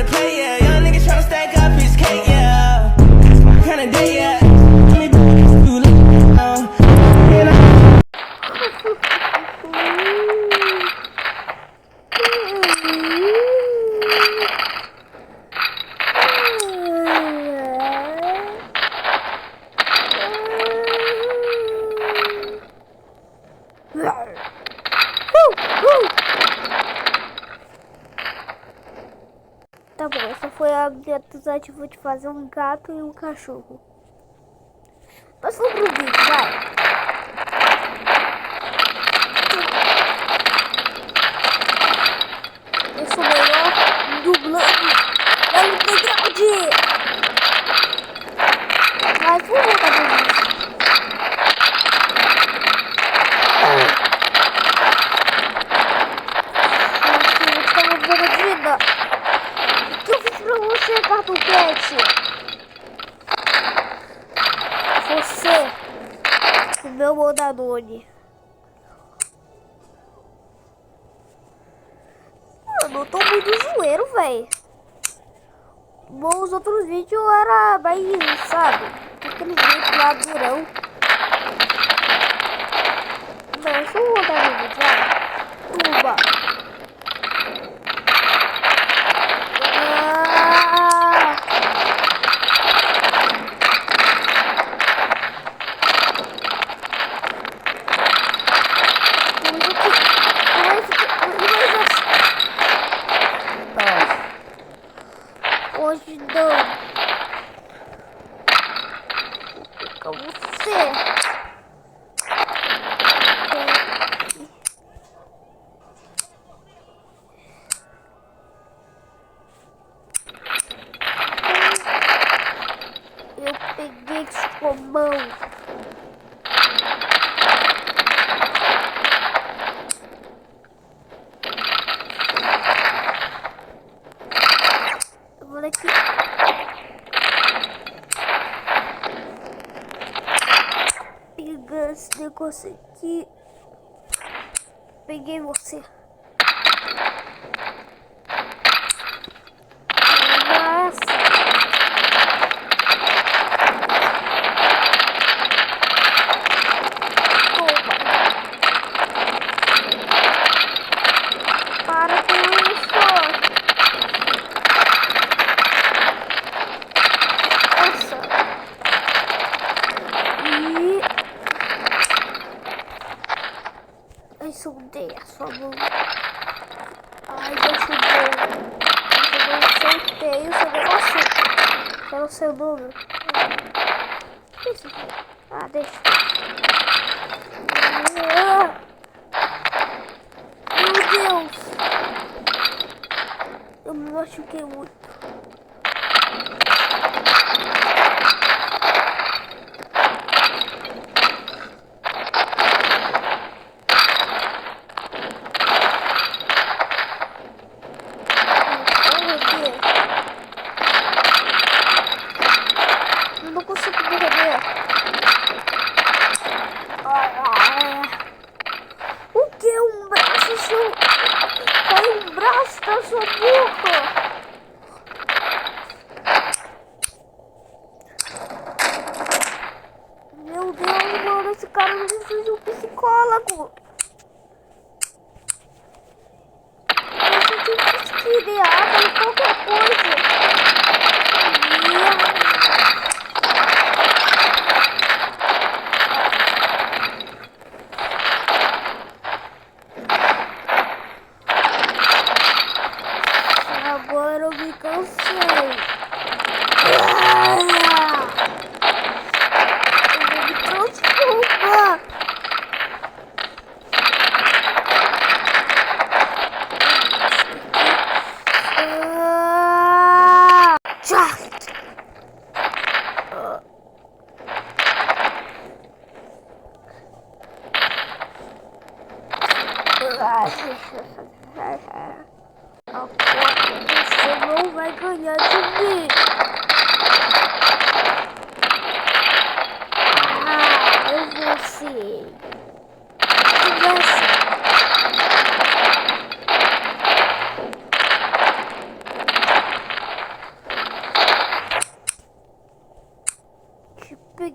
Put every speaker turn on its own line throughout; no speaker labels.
to play, yeah. Young niggas tryna stack up his cake, yeah. Kinda day, yeah. Me do and I
Tá bom, essa foi a minha tentativa de fazer um gato e um cachorro. Mas vamos pro vídeo, vai. Eu sou melhor dublando pelo background. Vai, vamos voltar pro vídeo. Você, Cartoon Cat, você, o meu Mondanone. Mano, eu tô muito zoeiro, velho. Bom, os outros vídeos era mais, sabe, aquele vídeo lá durão. Não, deixa eu voltar no vídeo, vai. Tuba. Hoje não. Com você. Eu peguei com a mão. Olha aqui. Pega esse negócio aqui. Peguei você. Nossa. Toma. Para com isso. Ai, soltei a sua mão. Ai, deixa eu soltei o seu negócio. Quero o seu número. Deixa. Ah, deixa. Meu Deus. Eu me machuquei muito. Não consigo morrer. O que? Um braço seu? Caiu um braço da sua boca. Meu Deus, mano, esse cara não precisa de um psicólogo. Eu tinha que esquirear em qualquer coisa. Agora eu me cansei. Eu vou me transformar. Você não vai ganhar de mim. Eu vou ser.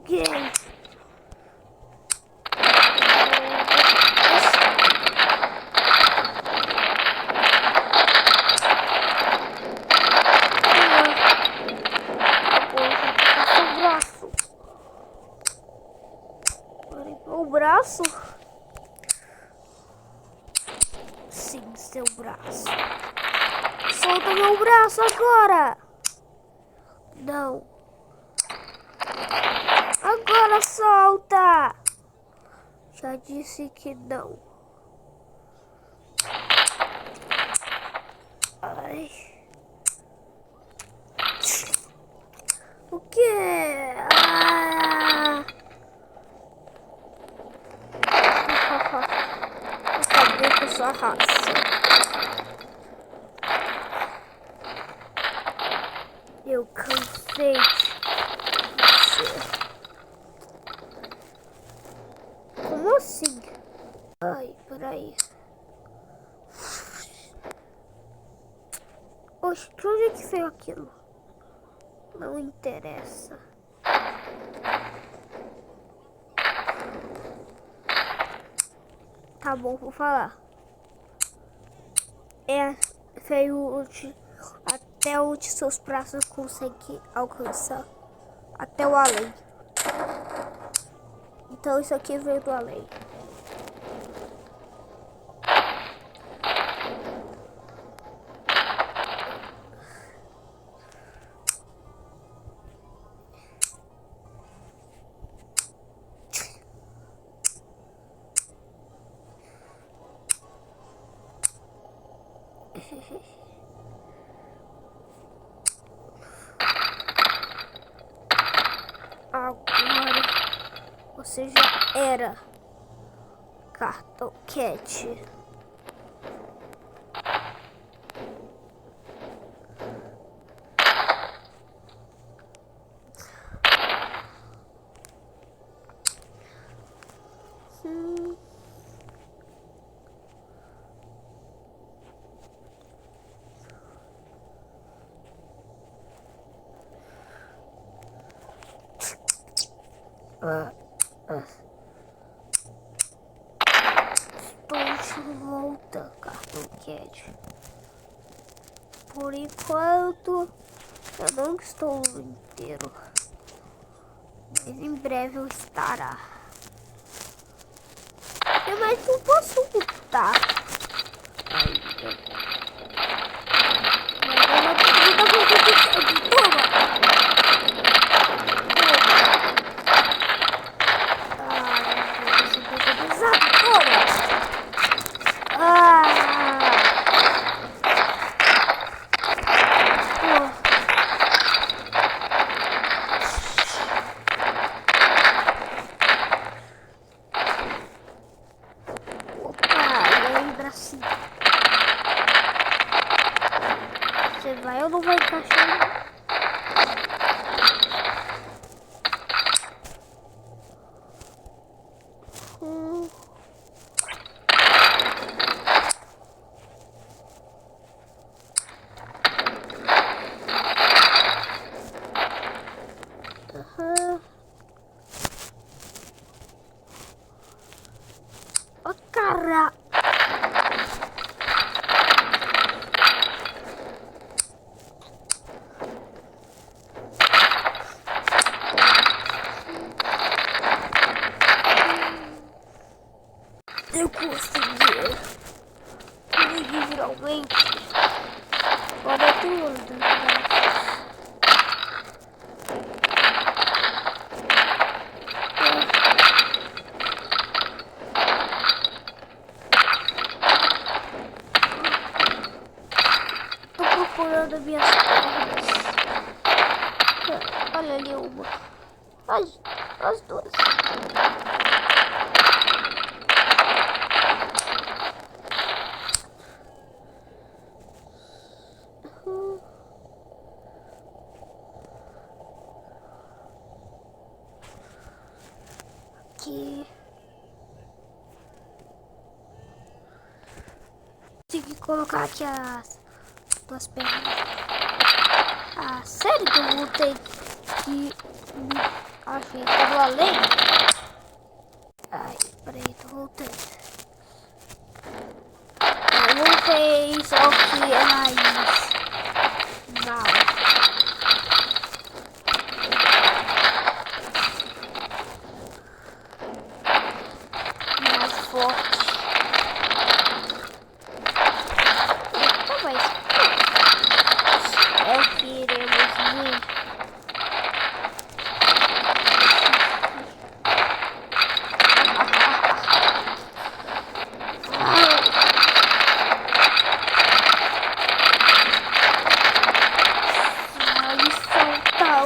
Ok. O braço? Sim, seu braço. Solta meu braço agora! Não. Agora solta! Já disse que não. Ai. O quê? Ah. Acabei com sua raça. Eu cansei de você. Como assim? Ai, peraí. Oxe, de onde é que veio aquilo? Não interessa. Tá bom, vou falar. Veio até onde seus braços conseguem alcançar. Até o além. Então isso aqui veio do além. Agora você já era Cartoquete. Estou de volta, Cartoquete. Por enquanto, eu não estou inteiro. Mas em breve eu estará. Mas não posso lutar. Assim. Você vai ou não vai encaixar? Ó, cara! Eu consegui finalmente. Agora tudo. Tô procurando minhas pernas. Olha ali uma. As duas. Aqui. Consegui colocar aqui as duas pernas. Ah, sério que eu vou ter que Achei que tava além. Ai, peraí, tô voltando. Eu voltei, só que é mais... Não. Mais forte. Eita, mas... É o que iremos ver.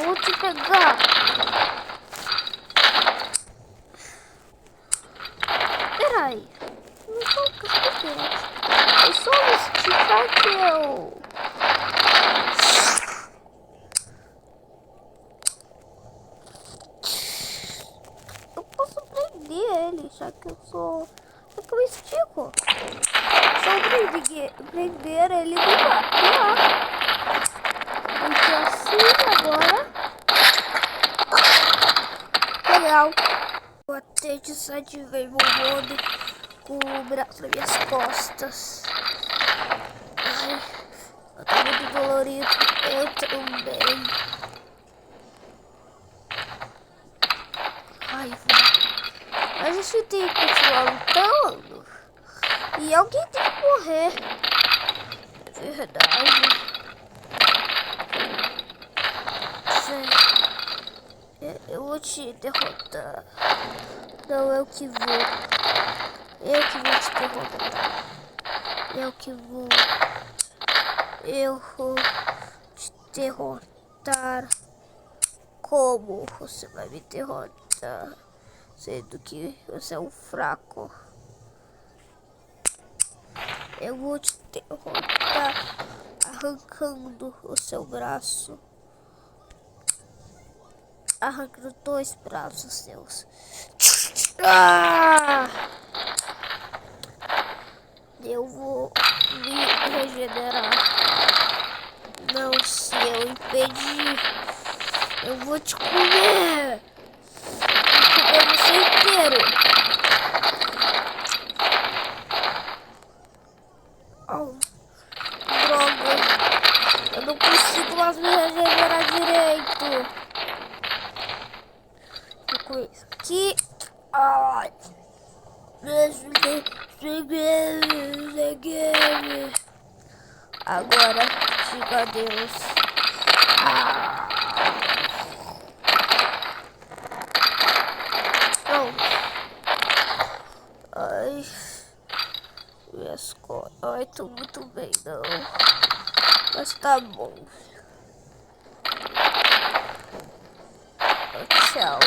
Vou te pegar. Peraí. Não sou capacete. É só esticar que eu... Eu posso prender ele, já que eu sou... É que eu estico. Se eu prender ele, ele vai pular. Porque assim agora... Legal. Eu até desativei meu modo com o braço nas minhas costas. Ai, eu tô muito dolorido. Eu também. Ai, mas a gente tem que continuar lutando. E alguém tem que morrer. É verdade. Eu vou te derrotar. Não, eu que vou. Eu que vou te derrotar. Eu que vou. Eu vou te derrotar. Como você vai me derrotar? Sendo que você é um fraco. Eu vou te derrotar arrancando o seu braço. Arrancando 2 braços seus. Ah! Eu vou me regenerar. Não, se eu impedir, eu vou te comer. Vou comer você inteiro. Oh, droga. Eu não consigo mais me regenerar direito. Com isso aqui. Ai. Agora, diga adeus. Não. Ai. Minhas costas. Ai, tô muito bem, não. Mas tá bom. Tchau.